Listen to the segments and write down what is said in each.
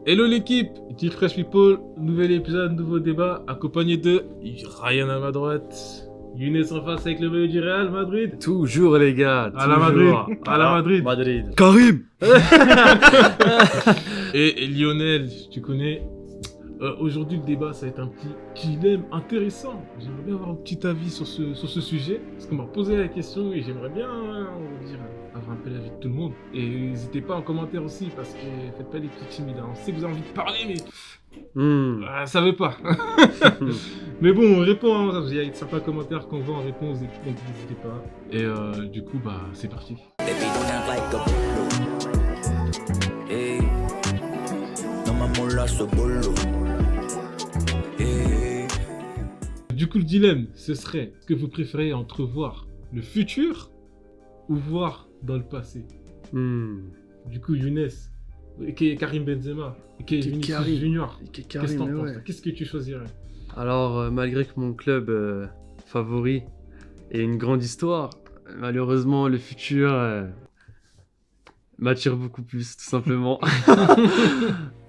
Hello l'équipe, ici Fresh People, nouvel épisode, nouveau débat, accompagné de Ryan à ma droite, Younes en face avec le maillot du Real Madrid. Toujours les gars, À la Madrid, à la Madrid. Karim. Et Lionel, tu connais. Aujourd'hui le débat ça va être un petit dilemme intéressant. J'aimerais bien avoir un petit avis sur ce sujet, parce qu'on m'a posé la question et j'aimerais bien, on va dire, avoir un peu l'avis de tout le monde. Et n'hésitez pas en commentaire aussi, parce que faites pas des petits timides. On sait que vous avez envie de parler, mais ça veut pas. Mais bon, on répond, hein. Il y a certains commentaires qu'on voit en réponse, donc n'hésitez pas. Et du coup, bah c'est parti. Du coup, le dilemme, ce serait, est-ce que vous préférez entrevoir le futur ou voir dans le passé? Du coup, Younes, qui est Karim Benzema, qui est Vinicius Junior, qu'est-ce que t'en penses? Qu'est-ce que tu choisirais? Alors, malgré que mon club favori ait une grande histoire, malheureusement, le futur m'attire beaucoup plus, tout simplement.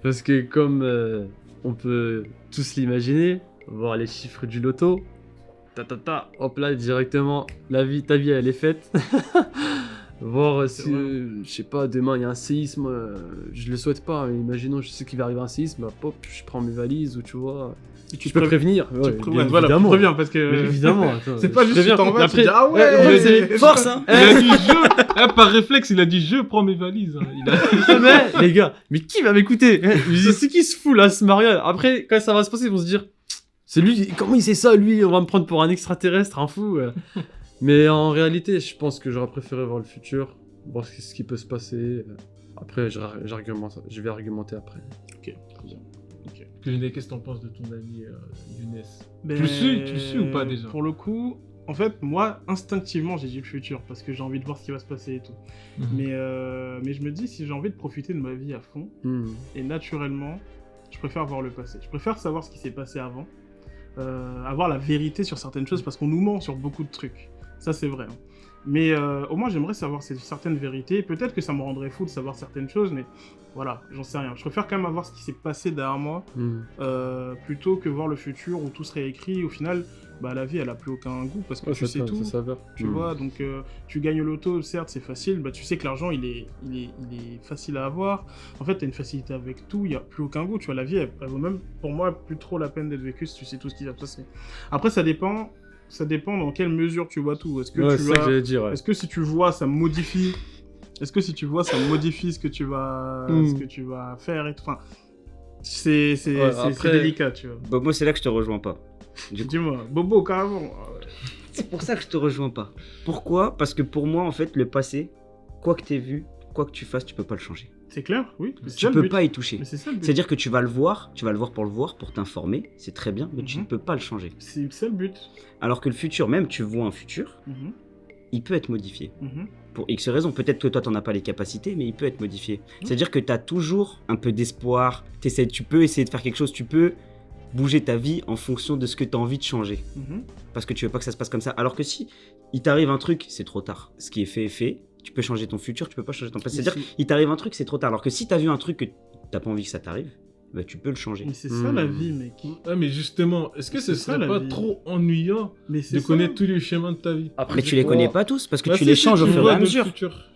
Parce que comme on peut tous l'imaginer, voir les chiffres du loto, hop là, directement, ta vie, elle est faite. Voir si, je sais pas, demain il y a un séisme, je le souhaite pas, mais imaginons, je sais qu'il va arriver un séisme, bah, pop, je prends mes valises, ou tu vois, tu peux prévenir. Voilà, tu préviens, parce que... Mais évidemment, attends, c'est pas juste tu t'en vas, tu dis, ah force, hein. Il a dit je, par réflexe, il a dit je prends mes valises. Hein. Mais, les gars, mais qui va m'écouter? C'est qui se fout là, ce mariage? Après, quand ça va se passer, ils vont se dire, c'est lui, comment il sait ça, lui, on va me prendre pour un extraterrestre, un fou. Mais en réalité, je pense que j'aurais préféré voir le futur, voir ce qui peut se passer. Après, je vais argumenter après. Ok, très bien. Okay. Qu'est-ce que t'en penses de ton ami Younes? Tu le suis ou pas déjà? Pour le coup, en fait, moi, instinctivement, j'ai dit le futur, parce que j'ai envie de voir ce qui va se passer et tout. Mais je me dis, si j'ai envie de profiter de ma vie à fond, et naturellement, je préfère voir le passé. Je préfère savoir ce qui s'est passé avant, avoir la vérité sur certaines choses, parce qu'on nous ment sur beaucoup de trucs. Ça, c'est vrai. Hein. Mais au moins, j'aimerais savoir certaines vérités. Peut-être que ça me rendrait fou de savoir certaines choses, mais voilà, j'en sais rien. Je préfère quand même avoir ce qui s'est passé derrière moi, plutôt que voir le futur où tout serait écrit. Au final, bah, la vie, elle a plus aucun goût, parce que tu sais tout. Tu vois, donc tu gagnes au loto, certes, c'est facile. Bah, tu sais que l'argent, il est facile à avoir. En fait, tu as une facilité avec tout, il n'y a plus aucun goût. Tu vois, la vie, elle vaut même, pour moi, plus trop la peine d'être vécue si tu sais tout ce qui va se passer. Après, ça dépend dans quelle mesure tu vois tout. Est-ce que est-ce que si tu vois, ça modifie... Est-ce que si tu vois, ça modifie ce que tu vas faire et tout. Enfin, c'est délicat, tu vois. Bobo, c'est là que je te rejoins pas. Dis-moi, Bobo, carrément. C'est pour ça que je te rejoins pas. Pourquoi? Parce que pour moi, en fait, le passé, quoi que t'aies vu, quoi que tu fasses, tu peux pas le changer. C'est clair, oui. Tu peux pas y toucher. Mais c'est ça le but. C'est-à-dire que tu vas le voir pour t'informer, c'est très bien, mais tu ne peux pas le changer. C'est ça le but. Alors que le futur, même tu vois un futur, il peut être modifié. Pour X raisons, peut-être que toi t'en as pas les capacités, mais il peut être modifié. C'est-à-dire que t'as toujours un peu d'espoir, tu peux essayer de faire quelque chose, tu peux bouger ta vie en fonction de ce que t'as envie de changer. Parce que tu veux pas que ça se passe comme ça. Alors que si il t'arrive un truc, c'est trop tard. Ce qui est fait est fait. Tu peux changer ton futur, tu peux pas changer ton passé. C'est-à-dire qu'il t'arrive un truc, c'est trop tard. Alors que si t'as vu un truc que t'as pas envie que ça t'arrive, bah tu peux le changer. Mais c'est ça la vie, mec. Ah, mais justement, est-ce que ce serait pas trop ennuyant de connaître tous les chemins de ta vie? Après, tu les connais pas tous parce que tu les changes au fur et à mesure.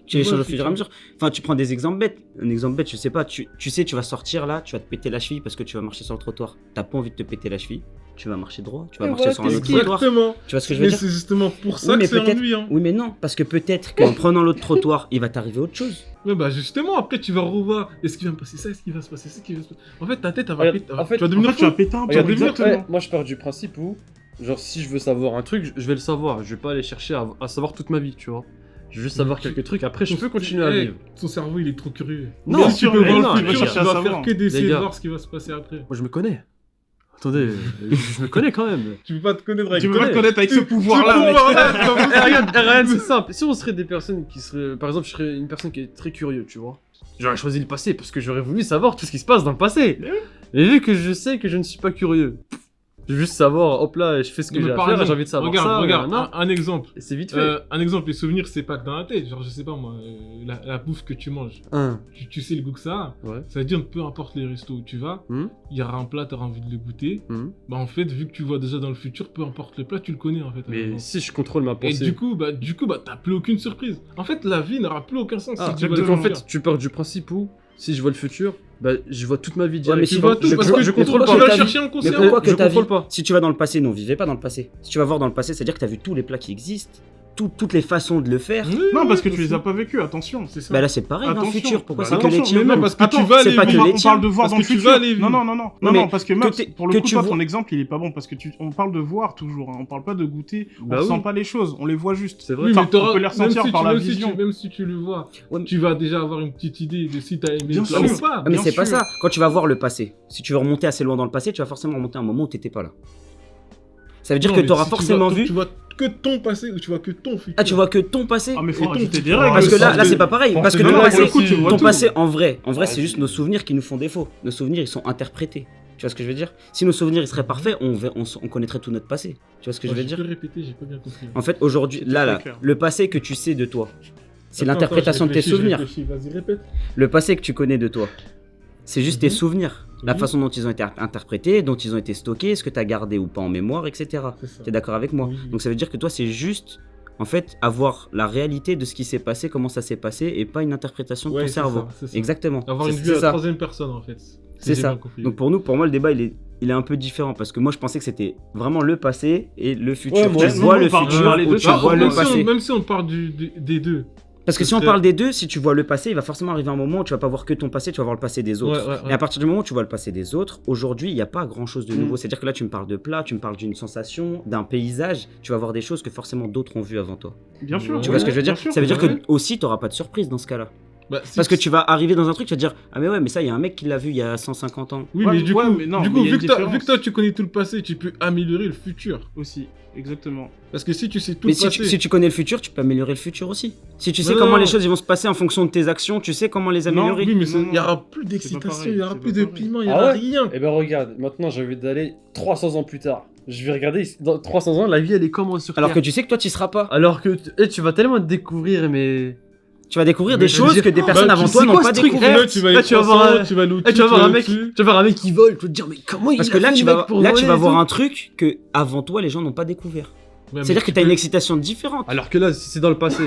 Tu les changes au fur et à mesure. Enfin, tu prends des exemples bêtes. Un exemple bête, je sais pas, tu sais, tu vas sortir là, tu vas te péter la cheville parce que tu vas marcher sur le trottoir. T'as pas envie de te péter la cheville. Tu vas marcher droit, tu vas marcher sur un autre trottoir. Tu vois ce que je veux dire? Mais c'est justement pour ça que c'est ennuyant. Oui, mais non, parce que peut-être qu'en prenant l'autre trottoir, il va t'arriver autre chose. Ouais, bah justement, après tu vas revoir. Est-ce qu'il va me passer ça? Est-ce qu'il va se passer ça? En fait, ta tête, elle va péter. En fait, tu vas péter un peu. Moi, je pars du principe où, genre, si je veux savoir un truc, je vais le savoir. Je vais pas aller chercher à savoir toute ma vie, tu vois. Je veux juste savoir quelques trucs, après je peux continuer à vivre. Ton cerveau il est trop curieux. Non, si tu peux voir le futur, tu vas savoir. faire que d'essayer de voir ce qui va se passer après. Moi je me connais. Attendez, je me connais quand même. Tu peux pas te connaître avec ce pouvoir-là. Regarde, c'est simple. Si on serait des personnes qui seraient... Par exemple, je serais une personne qui est très curieuse, tu vois. J'aurais choisi le passé parce que j'aurais voulu savoir tout ce qui se passe dans le passé. Et vu que je sais que je ne suis pas curieux, Je veux juste savoir, hop là, je fais ce que Mais j'ai à par faire, exemple, j'ai envie de savoir regarde, ça. un exemple. Et c'est vite fait. Un exemple, les souvenirs, c'est pas que dans la tête. Genre, je sais pas moi, la bouffe que tu manges. Tu sais le goût que ça a. Ouais. Ça veut dire, peu importe les restos où tu vas, il y aura un plat, t'auras envie de le goûter. Bah, en fait, vu que tu vois déjà dans le futur, peu importe le plat, tu le connais en fait. Mais si je contrôle ma Et pensée. du coup, t'as plus aucune surprise. En fait, la vie n'aura plus aucun sens si tu vois donc le en fait, futur. tu pars du principe où, si je vois le futur, bah, je vois toute ma vie Ouais, mais direct. si Tu vois tout parce que je contrôle tu pas. vas ta vie. chercher Mais inconsciemment. pourquoi que je ta vie contrôle pas. Si tu vas dans le passé, non, vivez pas dans le passé. Si tu vas voir dans le passé, c'est-à-dire que t'as vu tous les plats qui existent, toutes les façons de le faire. Non, parce que tu les as pas vécus, attention. C'est ça. Bah là, c'est pareil dans le Attention. futur. Pourquoi Bah, c'est que les attention, tiens mais Non, parce que tu vas c'est aller pas que vivre. les On tiens. parle de voir Parce dans que le tu futur. vas aller vivre. Non, parce que Max, que pour le que coup, tu toi, vois- ton exemple, il est pas bon parce que on parle de voir toujours. Hein. On parle pas de goûter. Bah On oui. sent pas les choses. On les voit juste. C'est vrai. Oui, Enfin, mais t'auras- on peut les ressentir même si par tu- la même si tu- vision. Même si tu le vois, Ouais, mais- tu vas déjà avoir une petite idée de si t'as aimé Bien le plat sûr. ou pas. Ah, mais Bien c'est pas sûr. ça. Quand tu vas voir le passé, si tu veux remonter assez loin dans le passé, tu vas forcément remonter à un moment où t'étais pas là. Ça veut dire Non, que mais t'auras si forcément vu. Tu vois que ton passé ou tu vois que ton futur. Ah, tu vois que ton passé. Ah, mais faut Et ton rajouter petit des frère. règles. Parce que là, ça, c'est pas pareil. Parce que Non, ton non, pour passé, le coup, tu vois ton tout. passé, en vrai, Ouais, c'est juste nos souvenirs qui nous font défaut. Nos souvenirs, ils sont interprétés. Tu vois ce que je veux dire? Si nos souvenirs ils seraient parfaits, on connaîtrait tout notre passé. Tu vois ce que je veux dire? Je peux répéter, j'ai pas bien compris. En fait, aujourd'hui, C'était là, très clair. le passé que tu sais de toi, c'est Attends, l'interprétation de tes je réfléchis, souvenirs. je réfléchis. Vas-y, répète. Le passé que tu connais de toi, c'est juste tes Mhm. souvenirs. La Oui. façon dont ils ont été interprétés, dont ils ont été stockés, ce que tu as gardé ou pas en mémoire, etc. C'est ça. T'es d'accord avec moi? Oui. Donc ça veut dire que toi, c'est juste, en fait, avoir la réalité de ce qui s'est passé, comment ça s'est passé, et pas une interprétation de Ouais, ton c'est cerveau. ça, c'est ça. Exactement. Avoir une C'est vue à la ça. troisième personne en fait. C'est J'ai ça. bien compris. Donc pour moi, le débat, il est un peu différent parce que moi, je pensais que c'était vraiment le passé et le futur. Ouais, moi, tu non, vois on le parle de futur parler ou de tu ça. vois le même, si passé. même si on parle des deux. Parce que ce si on serait- parle des deux, si tu vois le passé, il va forcément arriver un moment où tu vas pas voir que ton passé, tu vas voir le passé des autres. Ouais, ouais, ouais. Et à partir du moment où tu vois le passé des autres, aujourd'hui, il n'y a pas grand chose de Mm. nouveau. C'est-à-dire que là, tu me parles de plat, tu me parles d'une sensation, d'un paysage, tu vas voir des choses que forcément d'autres ont vues avant toi. Bien sûr. Tu vois ce que je veux dire? bien sûr. Ça veut dire ouais. que aussi, tu n'auras pas de surprise dans ce cas-là. Bah, si- Parce que tu vas arriver dans un truc, tu vas te dire, ah mais ouais, mais ça, il y a un mec qui l'a vu il y a 150 ans. Oui, Ouais, mais du ouais, coup, mais non, du mais coup il y a vu, une que différence. toi tu connais tout le passé, tu peux améliorer le futur. Aussi, exactement. Parce que si tu sais tout Mais le passé. si tu connais le futur, tu peux améliorer le futur aussi. Si tu sais Non, comment non. les choses ils vont se passer en fonction de tes actions, tu sais comment les améliorer. Oui, mais Non, il y aura plus C'est pas d'excitation, pareil, il y aura c'est plus pas de pareil. piment, il y Ah aura ouais rien. Et ben regarde, maintenant j'ai envie d'aller 300 ans plus tard. Je vais regarder, dans 300 ans, la vie elle est comment sur Alors que Terre. tu sais que toi, tu seras pas. Alors que tu vas tellement te découvrir, mais. Tu vas découvrir Mais des je veux choses dire, que des personnes bah, avant tu toi sais n'ont quoi, pas ce truc, découvert. Là, tu vas Là, être tu vas croissant, voir, tu vas l'autre, tu vas voir un mec, au-dessus. tu vas voir un mec qui vole, tu vas te dire mais comment il Parce a que là, fait, tu le mec, vas, pour là, tu voler vas et voir tout. un truc que avant toi, les gens n'ont pas découvert. Ouais, mais C'est-à-dire que tu tu as une peux- excitation différente. Alors que là, si c'est dans le passé,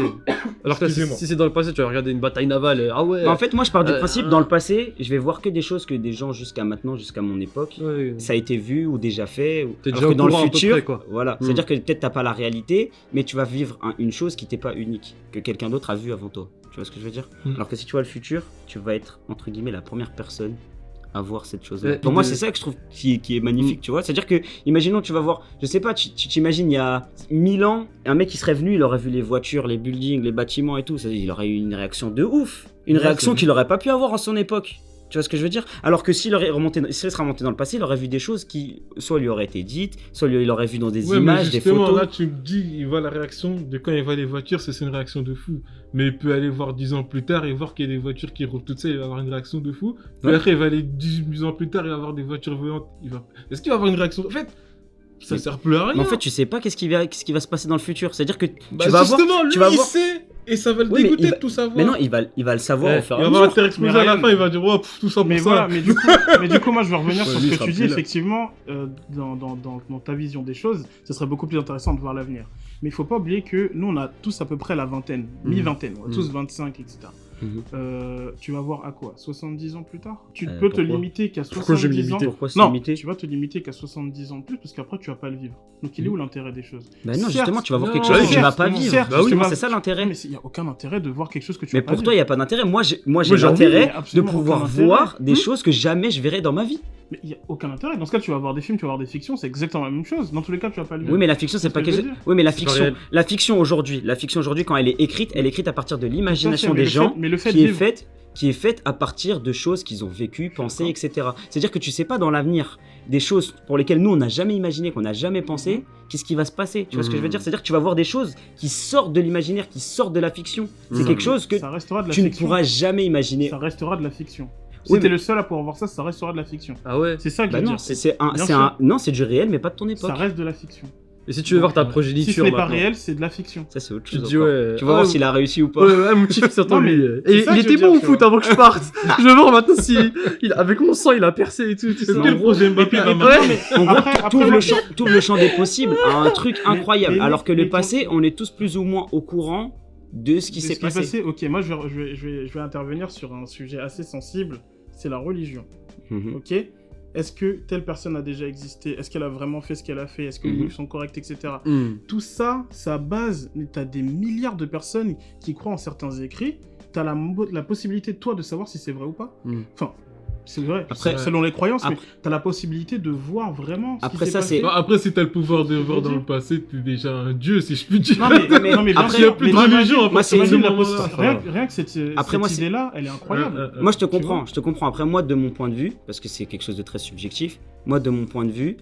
alors que là, Excusez-moi. si c'est dans le passé, tu vas regarder une bataille navale, ah ouais. Mais en fait, moi, je pars du Euh, principe, dans le passé, je vais voir que des choses que des gens jusqu'à maintenant, jusqu'à mon époque, Ouais. ça a été vu ou déjà fait. T'es Alors déjà que au dans le courant à peu futur, près, quoi. voilà. C'est-à-dire que peut-être t'as pas la réalité, mais tu vas vivre une chose qui t'est pas unique, que quelqu'un d'autre a vu avant toi. Tu vois ce que je veux dire? Mm. Alors que si tu vois le futur, tu vas être entre guillemets la première personne à voir cette chose-là. Ouais, Pour moi, de- c'est ça que je trouve qui est magnifique, tu vois. C'est-à-dire que, imaginons, tu vas voir, je sais pas, tu t'imagines il y a 1000 ans, un mec qui serait venu, il aurait vu les voitures, les buildings, les bâtiments et tout, c'est-à-dire, il aurait eu une réaction de ouf, une Ouais, réaction c'est qu'il aurait pas pu avoir en son époque. Tu vois ce que je veux dire? Alors que s'il serait remonté dans le passé, il aurait vu des choses qui soit lui auraient été dites, soit il aurait vu dans des Ouais, mais images, des justement, photos. là, tu me dis, il voit la réaction de quand il voit les voitures, c'est une réaction de fou. Mais il peut aller voir 10 ans plus tard et voir qu'il y a des voitures qui roulent toutes seules, il va avoir une réaction de fou. Puis Ouais. après, il va aller 10 ans plus tard, il va avoir des voitures volantes. Est-ce qu'il va avoir une réaction? En fait, ça Mais- sert plus à rien. Mais en fait, tu sais pas qu'est-ce qui va se passer dans le futur. C'est-à-dire que Bah, tu vas voir. justement, lui, tu vas il voir- sait, et ça va le Oui, mais dégoûter il va- de tout savoir. Mais non, il va le savoir Ouais, au fur il et va à avoir un mesure. terre explosé Mais à la Ryan- fin, il va dire, oh, tout ça pour Mais ça. voilà, mais du coup, moi je vais revenir Ouais, sur lui, ce il que sera tu dis, plus là. effectivement, dans ta vision des choses, ce serait beaucoup plus intéressant de voir l'avenir. Mais il faut pas oublier que nous, on a tous à peu près la vingtaine, mi-vingtaine, on a tous 25, etc. Mhm. Tu vas voir à quoi? 70 ans plus tard? Tu Euh, peux te pourquoi limiter qu'à Pourquoi je vais me 70 ans. limiter Pourquoi se Non, limiter? tu vas te limiter qu'à 70 ans de plus parce qu'après tu vas pas le vivre. Donc il est où l'intérêt des choses? Bah non, Certes, justement, tu vas voir non, quelque chose que tu vas certes, pas non, vivre. certes, Bah oui, justement, c'est ça l'intérêt. Mais il n'y a aucun intérêt de voir quelque chose que tu Mais vas pas pour toi, il vivre. n'y a pas d'intérêt. Moi, j'ai Moi, j'ai envie, l'intérêt mais de absolument pouvoir aucun intérêt. voir des choses que jamais je verrai dans ma vie. Mais il n'y a aucun intérêt. Dans ce cas, tu vas voir des films, tu vas voir des fictions, c'est exactement la même chose. Dans tous les cas, tu vas pas le vivre. Oui, mais la fiction, c'est C'est pas ce que quelque je chose. veux dire. Oui, mais C'est pas réel. la fiction aujourd'hui, quand elle est écrite à partir de l'imagination mais des le gens, fait- mais le fait qui de est vivre- faite à partir de choses qu'ils ont vécues, pensées, d'accord. etc. C'est-à-dire que tu sais pas dans l'avenir des choses pour lesquelles nous on n'a jamais imaginé, qu'on n'a jamais pensé, qu'est-ce qui va se passer. Tu vois ce que je veux dire? C'est-à-dire que tu vas voir des choses qui sortent de l'imaginaire, qui sortent de la fiction. C'est Mhm. quelque chose que ça restera de la tu ne fiction. pourras jamais imaginer. Ça restera de la fiction. Si Oui, t'es mais- le seul à pouvoir voir ça, ça restera de la fiction. Ah ouais. C'est ça que je Bah veux non, dire. non, c'est du réel, mais pas de ton époque. Ça reste de la fiction. Et si tu veux voir ta Si ce progéniture n'est pas maintenant, réel, c'est de la fiction. Ça, c'est autre tu chose. te dis encore. ouais. Tu vas voir s'il a réussi ou pas. Ouais, mon petit fils attend Non, mais lui. c'est Et ça il que je veux était bon dire, au tu foot vois. avant que je parte. Je veux voir maintenant si avec mon sang il a percé et tout. Est-ce ça. que le projet Mbappé va marcher? En gros, Après, t'ouvres le champ des possibles à un truc incroyable. mais- Alors que mais le passé, on est tous plus ou moins au courant de ce qui s'est passé. Ok, moi je vais intervenir sur un sujet assez sensible, c'est la religion. Mhm. Ok, est-ce que telle personne a déjà existé? Est-ce qu'elle a vraiment fait ce qu'elle a fait? Est-ce que les Mhm. livres sont corrects, etc. Hmm. Tout ça, ça base. T'as des milliards de personnes qui croient en certains écrits. T'as la possibilité, toi, de savoir si c'est vrai ou pas. Mhm. Enfin, c'est vrai, Après- selon les croyances, mais après- t'as la possibilité de voir vraiment ce Après qui s'est ça, passé. c'est- Bah, après, si t'as le pouvoir de voir dans dire. le passé, t'es déjà un dieu, si je puis dire. Non, mais bien Après, sûr, il y a plus mais de t'imagines- religion, moi, c'est t'imagines une la moment possi- là. rien que cette Après, moi, c'est- idée-là, elle est incroyable. Moi, je te Tu comprends, vois. je te comprends. Après, moi, de mon point de vue, parce que c'est quelque chose de très subjectif, moi, de mon point de vue,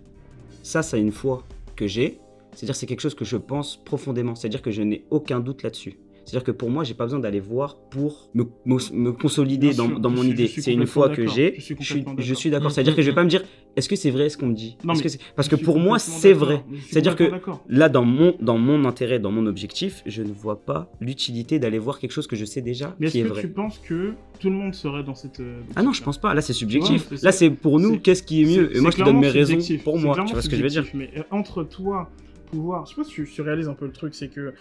ça, c'est une foi que j'ai. C'est-à-dire, c'est quelque chose que je pense profondément. C'est-à-dire que je n'ai aucun doute là-dessus. C'est-à-dire que pour moi, j'ai pas besoin d'aller voir pour me consolider Bien sûr, dans je mon suis- idée. je suis C'est une complètement foi que d'accord. j'ai. Je suis Je complètement suis d'accord. d'accord. C'est-à-dire que je vais pas me dire, est-ce que c'est vrai ce qu'on me dit? Non, Est-ce mais que c'est- Parce Je que suis pour moi, complètement c'est d'accord. vrai. Je suis C'est-à-dire que complètement d'accord. là, dans mon intérêt, dans mon objectif, je ne vois pas l'utilité d'aller voir quelque chose que je sais déjà Mais qui est-ce est que vrai. tu penses que tout le monde serait dans cette... Ah non, je pense pas. Là, c'est subjectif. Ouais, c'est Là, ça. c'est pour nous, C'est- qu'est-ce qui est mieux? Et moi, je te donne mes raisons pour moi. Tu vois ce que je veux dire? Mais entre toi, pouvoir... Je sais pas si tu réalises un peu le truc, c'est que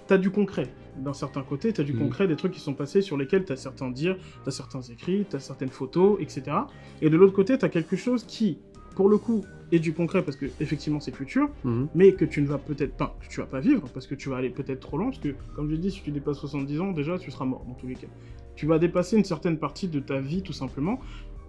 t'as du concret. D'un certain côté, t'as du concret, des trucs qui sont passés sur lesquels t'as certains dires, t'as certains écrits, t'as certaines photos, etc. Et de l'autre côté, t'as quelque chose qui, pour le coup, est du concret parce que effectivement c'est futur, Mhm. mais que tu ne vas peut-être pas, que tu vas pas vivre parce que tu vas aller peut-être trop loin, parce que comme je l'ai dit, si tu dépasses 70 ans, déjà tu seras mort dans tous les cas. Tu vas dépasser une certaine partie de ta vie tout simplement.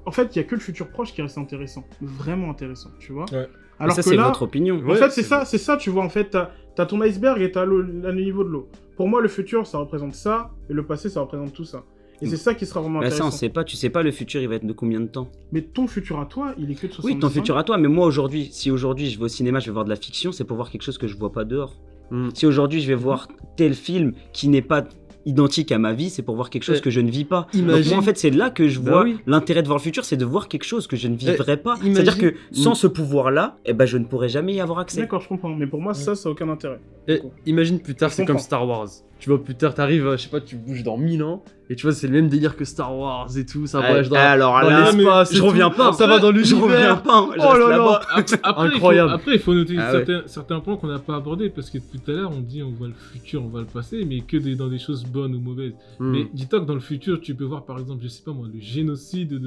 En fait, il y a que le futur proche qui reste intéressant, vraiment intéressant, tu vois. Ouais. Alors ça, que c'est là, votre opinion. en fait, c'est ça, tu vois, en fait, t'as ton iceberg et t'as le niveau de l'eau. Pour moi, le futur, ça représente ça, et le passé, ça représente tout ça. Et c'est ça qui sera vraiment Mais ça, intéressant. on sait pas. Tu sais pas le futur, il va être de combien de temps? Mais ton futur à toi, il est que de 70 Oui, ton ans. futur à toi. Mais moi, aujourd'hui, si aujourd'hui je vais au cinéma, je vais voir de la fiction, c'est pour voir quelque chose que je vois pas dehors. Hmm. Si aujourd'hui je vais voir tel film qui n'est pas identique à ma vie, c'est pour voir quelque chose que je ne vis pas. Donc imagine- moi, en fait, c'est là que je Bah vois oui. l'intérêt de voir le futur, c'est de voir quelque chose que je ne vivrai pas. imagine- C'est-à-dire que sans Mm. ce pouvoir-là, eh ben, je ne pourrai jamais y avoir accès. D'accord, je comprends. Mais pour moi, ça a aucun intérêt. Et imagine plus tard, Je c'est comme comprends. Star Wars. Tu vois, plus tard, t'arrives, je sais pas, tu bouges dans 1000 ans, et tu vois, c'est le même délire que Star Wars et tout, ça voyage dans, alors dans là, l'espace. et je tout. reviens pas. Ça va dans Je l'univers. reviens pas. Je Oh reste là là. là-bas. Incroyable. Après, il faut noter Ah ouais. certains points qu'on n'a pas abordés, parce que tout à l'heure, on dit on voit le futur, on voit le passé, mais que dans des choses bonnes ou mauvaises. Hmm. Mais dis-toi que dans le futur, tu peux voir, par exemple, je sais pas moi, le génocide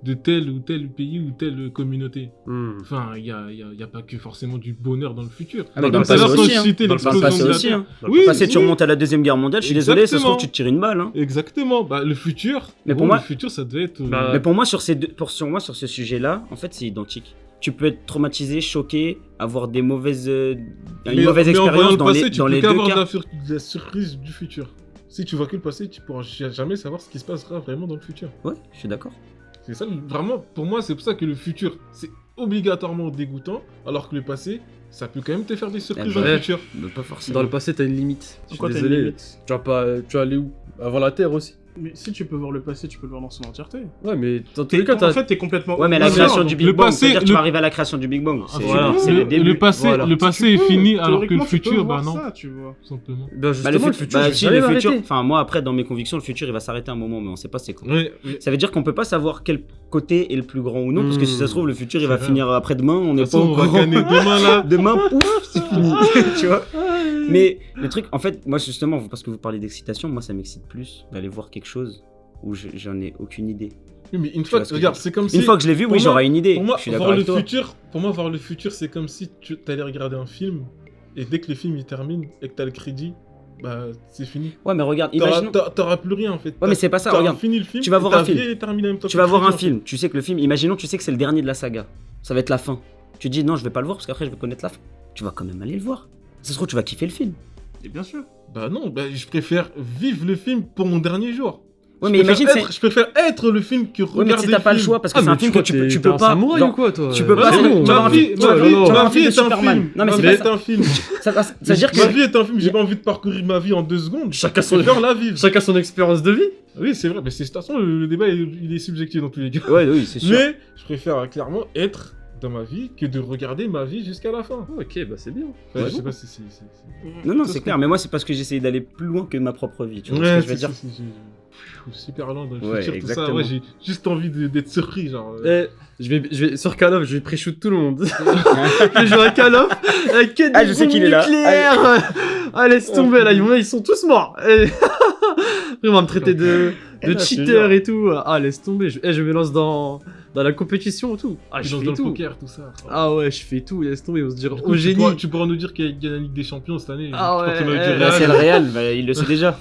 de tel ou tel pays ou telle communauté. Hmm. Enfin, il y a pas que forcément du bonheur dans le futur. Ah, mais Comme dans tout à le l'heure, passé quand aussi, je hein. citais Dans le l'explosion passé de la aussi, Terre. hein. Oui, Passé, tu oui. remontes à la Deuxième Guerre mondiale, je suis désolé, ça se trouve, Exactement. tu te tires une balle. Hein. Exactement. Bah, le futur, Mais bon, pour moi- le futur, ça doit être. Bah, Mais pour moi, sur ce sujet-là, en fait, c'est identique. Tu peux être traumatisé, choqué, avoir des mauvaises, une mauvaise mais en voyant expérience le dans passé, les, tu dans peux les deux qu'avoir cas. de la surprise du futur. Si tu vois que le passé, tu pourras jamais savoir ce qui se passera vraiment dans le futur. Ouais, je suis d'accord. C'est ça, vraiment, pour moi, c'est pour ça que le futur, c'est obligatoirement dégoûtant, alors que le passé, ça peut quand même te faire des surprises Eh dans ben, le futur. Mais pas forcément. Dans le passé, t'as une limite. Je suis Pourquoi t'as une désolé. limite Tu vas pas, tu vas aller où? Avant la Terre aussi. Mais si tu peux voir le passé, tu peux le voir dans son entièreté. Ouais, mais dans tous les cas, En t'as. fait, t'es complètement... Ouais, mais la Non, création non, du le Big Bang, passé- c'est-à-dire que tu le- vas arriver à la création du Big Bang. C'est voilà. c'est le début. Le passé, Voilà. le passé Tu est peux, fini, alors que le théoriquement, tu peux futur, bah voir non, ça, tu vois. tout simplement. Bah, Bah, justement, le futur, je vais si, jamais le futur. m'arrêter. Enfin, moi, après, dans mes convictions, le futur, il va s'arrêter un moment, mais on sait pas c'est quand. Ouais, oui. Ça veut dire qu'on peut pas savoir quel côté est le plus grand ou non, parce que si ça se trouve, le futur, il va C'est finir après-demain, on De n'est toute pas façon, au on va courant. gagner demain, là. Demain, pouf, c'est fini. Tu vois. Mais le truc, en fait, moi, justement, parce que vous parlez d'excitation, moi, ça m'excite plus d'aller voir quelque chose où j'en ai aucune idée. Oui, mais une fois vois ce que, que regarde, je c'est comme si... Une fois que je l'ai vu, pour oui, moi- j'aurai une idée. Pour moi, Je suis d'accord voir le avec toi. futur, pour moi, voir le futur, c'est comme si tu allais regarder un film, et dès que le film il termine, et que t'as le crédit, bah, c'est fini. Ouais, mais regarde, T'auras imaginons. t'auras plus rien, en fait. Ouais, mais c'est pas ça, T'auras regarde. fini le film, Tu vas et voir ta un film. vie est terminée en même temps Tu que vas le voir un crédit, en film, tu sais que le film, imaginons, tu sais que c'est le dernier de la saga. Ça va être la fin. Tu te dis non, je vais pas le voir parce qu'après je vais connaître la fin. Tu vas quand même aller le voir. Ça se trouve, tu vas kiffer le film. Et bien sûr. fait. Bah non, bah, je préfère vivre le film pour mon dernier jour. Ouais, mais imagine, je préfère être le film que regarder. Ouais, mais si t'as pas le choix, parce que c'est un film que tu peux pas. Samouraï ou quoi, toi? Tu peux pas. Ma vie est un film. Non, mais Ma c'est vie pas est un film. Ça veut dire que. Ma vie est un film. J'ai pas envie de parcourir ma vie en 2 secondes. Chacun la vivre. son expérience de vie. Oui, c'est vrai. Mais de toute façon, le débat, il est subjectif dans tous les cas. Ouais, oui, c'est sûr. Mais je préfère clairement être dans ma vie que de regarder ma vie jusqu'à la fin. Ok, bah c'est bien. Je sais pas si c'est... Non, c'est clair. Mais moi, c'est parce que j'essaye d'aller plus loin que ma propre vie. Tu vois ce que je veux dire? Super loin dans le Ouais, futur, tout exactement. ça. Ouais, j'ai juste envie d'être surpris, genre. Je vais sur Call of, je vais pré-shoot tout le monde. Je vais jouer à Call of avec que des je sais bombes qu'il est là. nucléaires. Ah, laisse tomber, là, ils sont tous morts. Après, on va me traiter de cheater et tout. Ah, laisse tomber. Je me lance dans la compétition et tout. Ah, je fais dans le tout. poker, tout ça. Ah ouais, je fais tout, laisse tomber. On se dirait Du coup, au génie. Tu pourras nous dire qu'il y a gagné la Ligue des Champions cette année. Ah ouais, C'est le Real, il le sait déjà.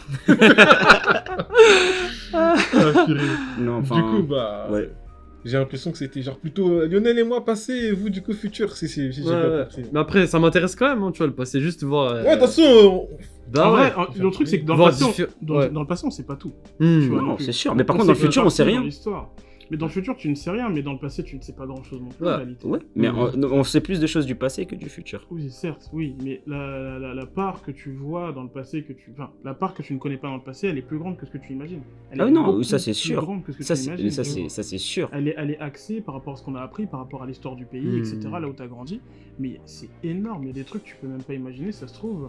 Non, enfin. Du coup, bah. Ouais. J'ai l'impression que c'était genre plutôt Lionel et moi passé et vous du coup futur. J'ai pas compris. Mais après, ça m'intéresse quand même, hein, tu vois, le passé, juste voir. Ouais, de toute façon. Bah En ouais. vrai, le truc, c'est que dans le Voir passé, dans le passé, on sait pas tout. Tu vois, Non, non plus. c'est sûr. Mais par contre, dans le futur, on sait rien. Mais dans le futur, tu ne sais rien, mais dans le passé, tu ne sais pas grand-chose non plus, Ouais. en réalité. Ouais, mais on sait plus de choses du passé que du futur. Oui, certes, oui, mais la part que tu vois dans le passé, enfin, la part que tu ne connais pas dans le passé, elle est plus grande que ce que tu imagines. Elle Ah est non, beaucoup ça c'est plus sûr. grande que ce que Ça tu imagines. c'est sûr. Elle est axée par rapport à ce qu'on a appris, par rapport à l'histoire du pays, etc., là où tu as grandi. Mais c'est énorme, il y a des trucs que tu peux même pas imaginer, ça se trouve.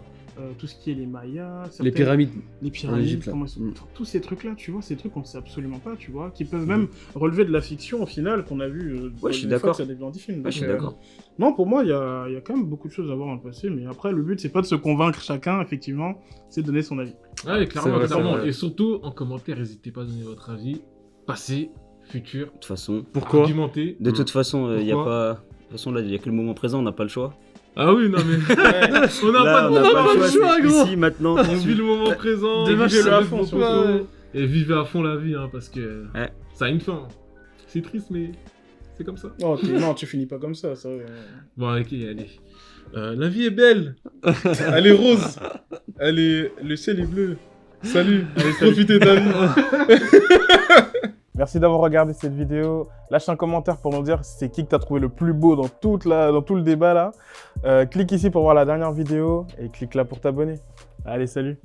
Tout ce qui est les Mayas, Les pyramides. les pyramides, Égypte, là. comment ils sont... Enfin, tous ces trucs-là, tu vois, ces trucs qu'on ne sait absolument pas, tu vois, qui peuvent même relever de la fiction au final qu'on a vu Ouais, je suis d'accord. dans des films. Ouais, je suis d'accord. Non, pour moi, il y a quand même beaucoup de choses à voir dans le passé, mais après, le but, c'est pas de se convaincre chacun, effectivement, c'est de donner son avis. Ouais, clairement, C'est vrai, clairement. c'est vrai. Et surtout, en commentaire, n'hésitez pas à donner votre avis. Passé, futur, De toute façon, Pourquoi argumenté. de toute façon, il y a Pourquoi pas. De toute façon, là, il y a que le moment présent, on n'a pas le choix. Ah oui, non mais. on n'a Là, pas on de n'a pas le le choix, choix, c'est gros. ici, maintenant. On vit le moment présent, Demain, vivez-le je à sais fond pas, surtout. ouais. Et vivez à fond la vie, hein, parce que Ouais. ça a une fin. C'est triste, mais c'est comme ça. Non, tu finis pas comme ça, ça. Bon, ok, allez. La vie est belle. Elle est rose. Le ciel est bleu. Salut. Allez, profitez de la vie. Merci d'avoir regardé cette vidéo. Lâche un commentaire pour nous dire c'est qui que t'as trouvé le plus beau dans tout le débat là. Clique ici pour voir la dernière vidéo et clique là pour t'abonner. Allez, salut.